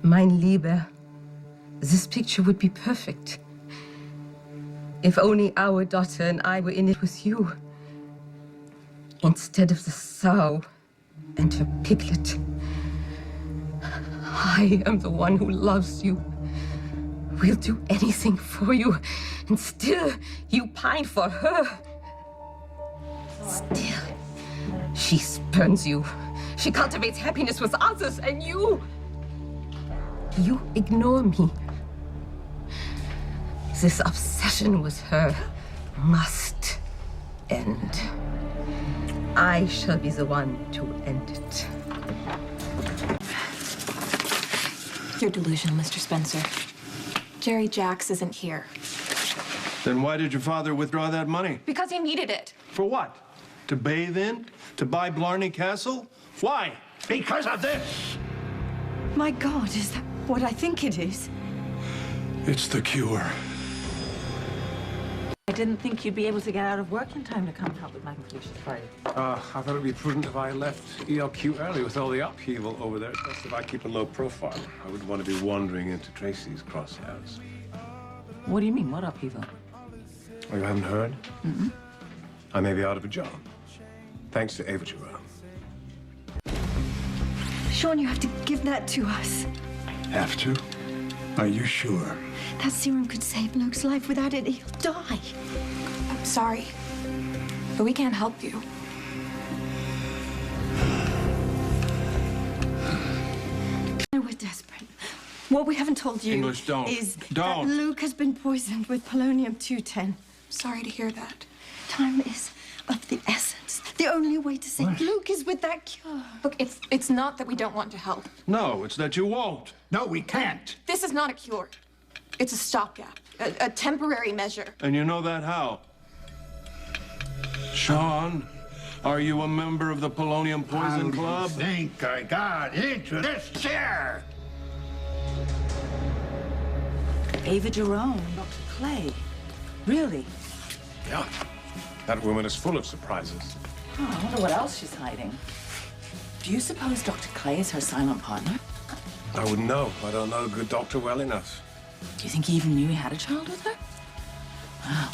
Mein Liebe, this picture would be perfect. If only our daughter and I were in it with you. Instead of the sow and her piglet. I am the one who loves you. We'll do anything for you, and still you pine for her. Still, she spurns you. She cultivates happiness with others, and you ignore me. This obsession with her must end. I shall be the one to end it. You're delusional, Mr. Spencer. Jerry Jacks isn't here. Then why did your father withdraw that money? Because he needed it. For what? To bathe in? To buy Blarney Castle? Why? Because of this! My God, is that what I think it is? It's the cure. I didn't think you'd be able to get out of work in time to come help with my completion party. I thought it'd be prudent if I left ELQ early with all the upheaval over there. It's best if I keep a low profile. I wouldn't want to be wandering into Tracy's crosshairs. What do you mean? What upheaval? Oh, you haven't heard? Mm-mm. I may be out of a job. Thanks to Ava Jerome. Sean, you have to give that to us. Have to? Are you sure? That serum could save Luke's life. Without it, he'll die. I'm sorry, but we can't help you. We're desperate. What we haven't told you English, don't. is Don't. that Luke has been poisoned with polonium-210. Sorry to hear that. Time is of the essence. The only way to save Luke is with that cure. Look, it's not that we don't want to help. No, it's that you won't. No, we can't. This is not a cure. It's a stopgap, a temporary measure. And you know that how? Sean, are you a member of the Polonium Poison Club? I think I got into this chair. Ava Jerome, Dr. Clay. Really? Yeah. That woman is full of surprises. Oh, I wonder what else she's hiding. Do you suppose Dr. Clay is her silent partner? I wouldn't know. I don't know the good doctor well enough. Do you think he even knew he had a child with her? Wow.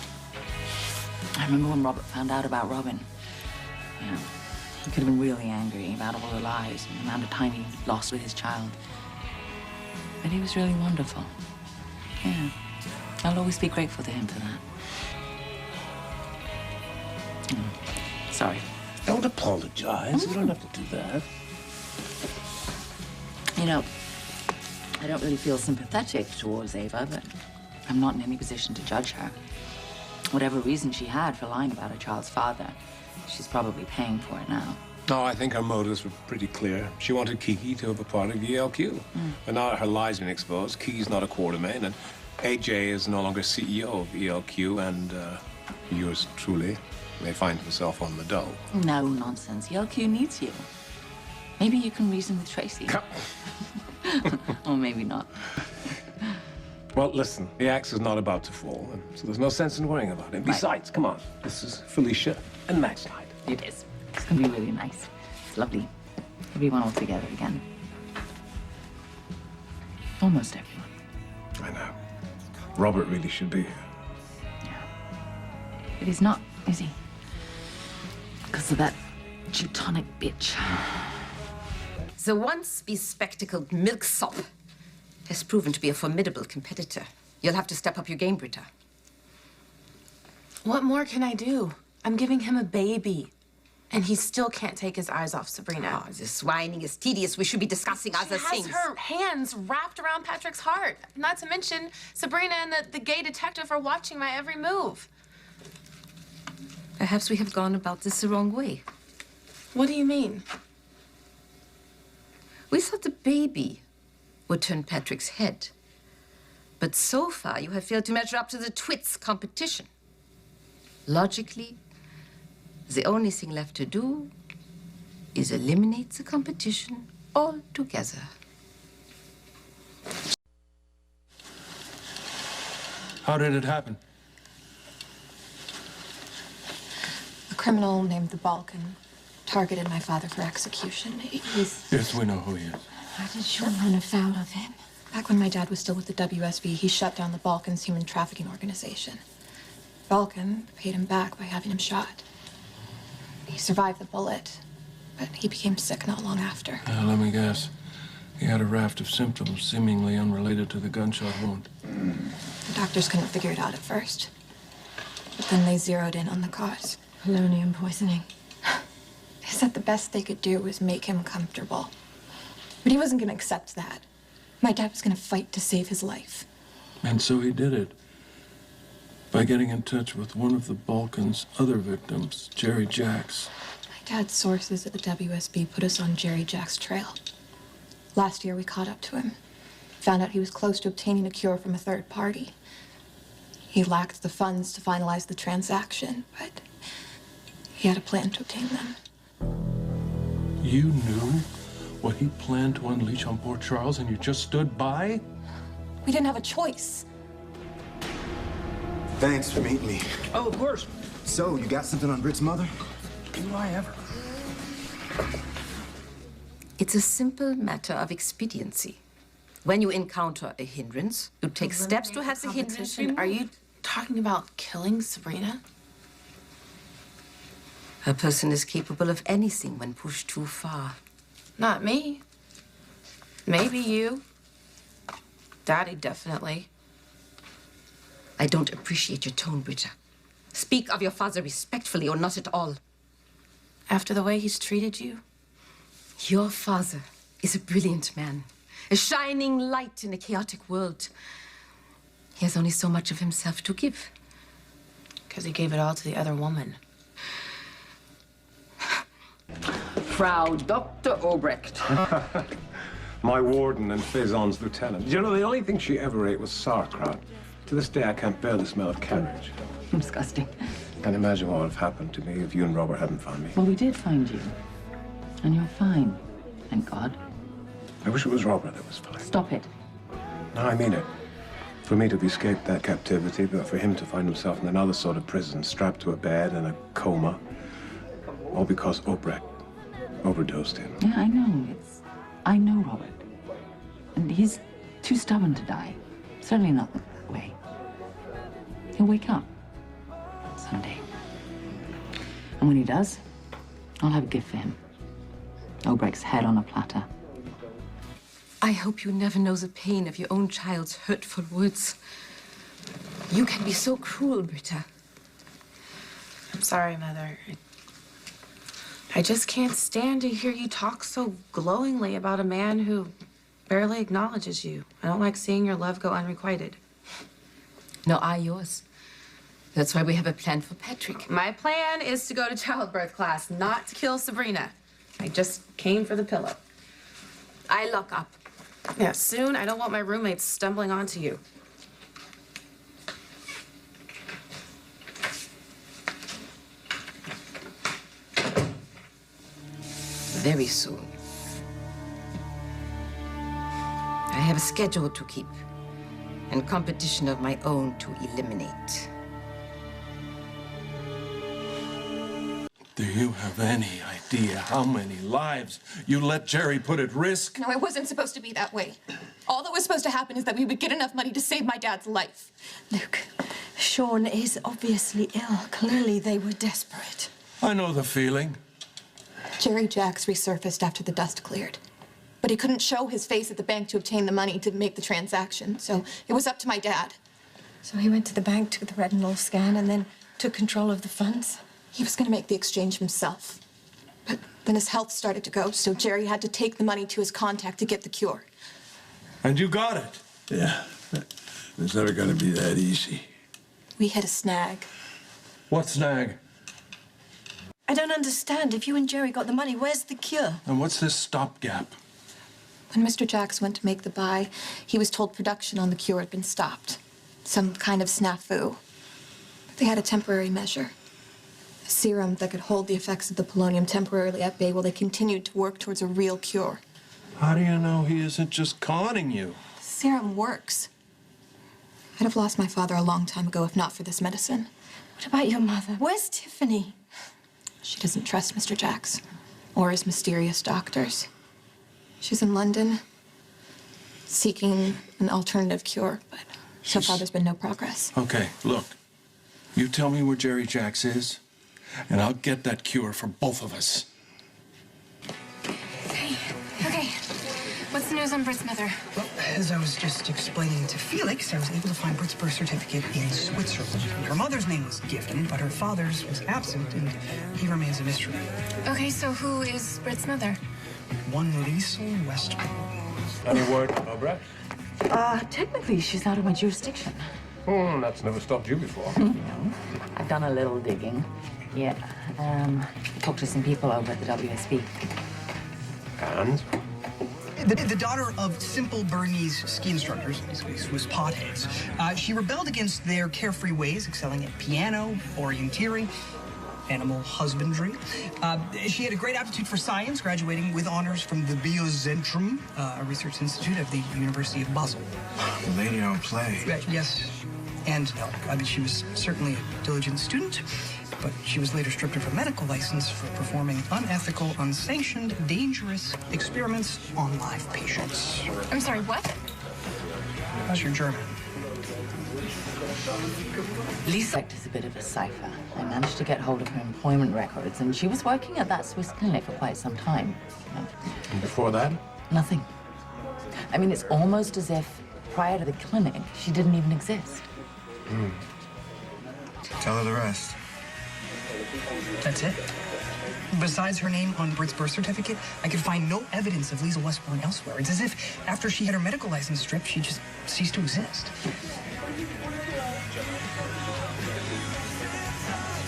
I remember when Robert found out about Robin. Yeah, he could have been really angry about all the lies and the amount of time he lost with his child. But he was really wonderful. Yeah. I'll always be grateful to him for that. Sorry. Don't apologize. You don't have to do that. You know, I don't really feel sympathetic towards Ava, but I'm not in any position to judge her. Whatever reason she had for lying about her child's father, she's probably paying for it now. No, I think her motives were pretty clear. She wanted Kiki to have a part of ELQ. And now that her lie's been exposed, Kiki's not a quartermain, and AJ is no longer CEO of ELQ, and yours truly may find himself on the dole. No nonsense. ELQ needs you. Maybe you can reason with Tracy. Or maybe not. Well, listen, the axe is not about to fall, and so there's no sense in worrying about it. Besides, come on, this is Felicia and Max night. It is. It's gonna be really nice. It's lovely. Everyone all together again. Almost everyone. I know. Robert really should be here. But he's not, is he? Because of that Teutonic bitch. The once bespectacled milksop has proven to be a formidable competitor. You'll have to step up your game, Britta. What more can I do? I'm giving him a baby. And he still can't take his eyes off Sabrina. Oh, this whining is tedious. We should be discussing other things. She has her hands wrapped around Patrick's heart. Not to mention, Sabrina and the gay detective are watching my every move. Perhaps we have gone about this the wrong way. What do you mean? We thought the baby would turn Patrick's head. But so far, you have failed to measure up to the twits competition. Logically, the only thing left to do is eliminate the competition altogether. How did it happen? A criminal named the Balkan targeted my father for execution. He's... Yes, we know who he is. How did Sean run afoul of him? Back when my dad was still with the WSB, he shut down the Balkans human trafficking organization. Balkan paid him back by having him shot. He survived the bullet, but he became sick not long after. Let me guess. He had a raft of symptoms seemingly unrelated to the gunshot wound. The doctors couldn't figure it out at first. But then they zeroed in on the cause. Polonium poisoning. They said the best they could do was make him comfortable. But he wasn't going to accept that. My dad was going to fight to save his life. And so he did it. By getting in touch with one of the Balkans' other victims, Jerry Jacks. My dad's sources at the WSB put us on Jerry Jack's trail. Last year, we caught up to him. Found out he was close to obtaining a cure from a third party. He lacked the funds to finalize the transaction, but he had a plan to obtain them. You knew what he planned to unleash on Port Charles and you just stood by? We didn't have a choice. Thanks for meeting me. Oh, of course. So, you got something on Britt's mother? Do I ever? It's a simple matter of expediency. When you encounter a hindrance, you take steps to have the hindrance removed. Are you talking about killing Sabrina? A person is capable of anything when pushed too far. Not me. Maybe you. Daddy, definitely. I don't appreciate your tone, Britta. Speak of your father respectfully or not at all. After the way he's treated you? Your father is a brilliant man, a shining light in a chaotic world. He has only so much of himself to give. Because he gave it all to the other woman. Frau Dr. Obrecht. My warden and Faison's lieutenant. You know, the only thing she ever ate was sauerkraut. To this day, I can't bear the smell of cabbage. Disgusting. Can't imagine what would have happened to me if you and Robert hadn't found me. Well, we did find you. And you're fine. Thank God. I wish it was Robert that was fine. Stop it. No, I mean it. For me to have escaped that captivity, but for him to find himself in another sort of prison, strapped to a bed in a coma, all because Obrecht overdosed him. Yeah, I know. I know Robert. And he's too stubborn to die. Certainly not that way. He'll wake up. Someday. And when he does, I'll have a gift for him. Obrecht's head on a platter. I hope you never know the pain of your own child's hurtful words. You can be so cruel, Britta. I'm sorry, Mother. I just can't stand to hear you talk so glowingly about a man who barely acknowledges you. I don't like seeing your love go unrequited. Nor are yours. That's why we have a plan for Patrick. My plan is to go to childbirth class, not to kill Sabrina. I just came for the pillow. I lock up. Yeah, soon I don't want my roommates stumbling onto you. Very soon. I have a schedule to keep and competition of my own to eliminate. Do you have any idea how many lives you let Jerry put at risk? No, it wasn't supposed to be that way. All that was supposed to happen is that we would get enough money to save my dad's life. Luke, Sean is obviously ill. Clearly they were desperate. I know the feeling. Jerry Jacks resurfaced after the dust cleared. But he couldn't show his face at the bank to obtain the money to make the transaction, so it was up to my dad. So he went to the bank, took the retinal scan, and then took control of the funds? He was going to make the exchange himself. But then his health started to go, so Jerry had to take the money to his contact to get the cure. And you got it. Yeah. It's never gonna be that easy. We hit a snag. What snag? I don't understand. If you and Jerry got the money, where's the cure? And what's this stopgap? When Mr. Jacks went to make the buy, he was told production on the cure had been stopped. Some kind of snafu. They had a temporary measure. A serum that could hold the effects of the polonium temporarily at bay while they continued to work towards a real cure. How do you know he isn't just conning you? The serum works. I'd have lost my father a long time ago if not for this medicine. What about your mother? Where's Tiffany? She doesn't trust Mr. Jacks. or his mysterious doctors. She's in London, seeking an alternative cure, but so far there's been no progress. Okay, look. You tell me where Jerry Jacks is, and I'll get that cure for both of us. Okay. What's the news on Britt's mother? Well, as I was just explaining to Felix, I was able to find Britt's birth certificate in Switzerland. Her mother's name was given, but her father's was absent, and he remains a mystery. Okay, so who is Britt's mother? One Liesl Westbrook. Any word, Obrecht? Technically, she's out of my jurisdiction. That's never stopped you before. No. I've done a little digging. Yeah. Talked to some people over at the WSB. And? The daughter of simple Bernese ski instructors, basically Swiss potheads. She rebelled against their carefree ways, excelling at piano, orienteering, animal husbandry. She had a great aptitude for science, graduating with honors from the Biozentrum, a research institute of the University of Basel. The lady don't play. Yes, and no. I mean, she was certainly a diligent student, but she was later stripped of her medical license for performing unethical, unsanctioned, dangerous experiments on live patients. I'm sorry, what? How's your German? Lisa is a bit of a cipher. I managed to get hold of her employment records, and she was working at that Swiss clinic for quite some time. And before that? Nothing. I mean, it's almost as if prior to the clinic, she didn't even exist. Tell her the rest. That's it? Besides her name on Britt's birth certificate, I could find no evidence of Liesl Westbourne elsewhere. It's as if after she had her medical license stripped, she just ceased to exist.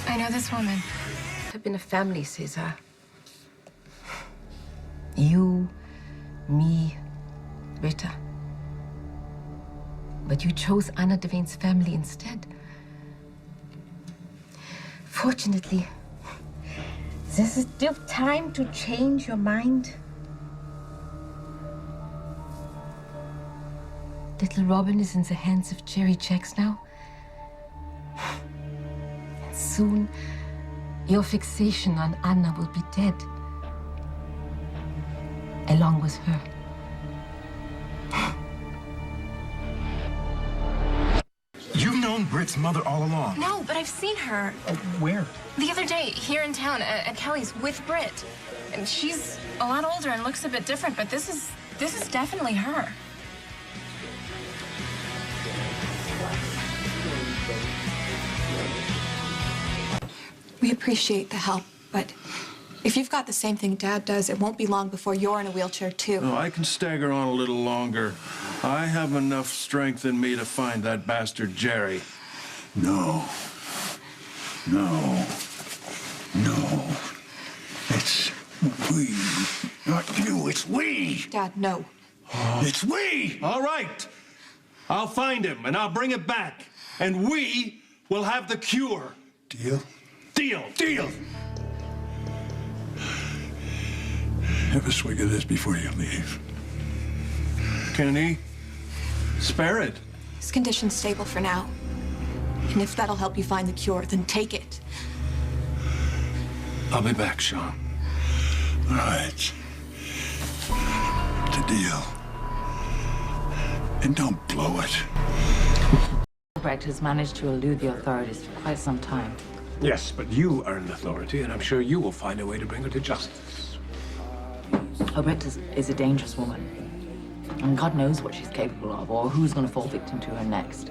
I know this woman. Have been a family, Cesar. You, me, Rita. But you chose Anna Devane's family instead. Fortunately, this is still time to change your mind. Little Robin is in the hands of Jerry Jacks now. And soon, your fixation on Anna will be dead. Along with her. You've known Britt's mother all along. No, but I've seen her Where? the other day here in town at Kelly's with Britt. And she's a lot older and looks a bit different, but this is definitely her. We appreciate the help, but if you've got the same thing Dad does, it won't be long before you're in a wheelchair, too. No, I can stagger on a little longer. I have enough strength in me to find that bastard Jerry. No. No. No. It's we. Not you, it's we. Dad, no. It's we. All right. I'll find him, and I'll bring it back. And we will have the cure. Deal? Deal. Deal. Have a swig of this before you leave. Kenny, spare it. His condition's stable for now. And if that'll help you find the cure, then take it. I'll be back, Sean. All right. It's a deal. And don't blow it. Obrecht has managed to elude the authorities for quite some time. Yes, but you are an authority, and I'm sure you will find a way to bring her to justice. Obrecht is a dangerous woman. And God knows what she's capable of, or who's going to fall victim to her next.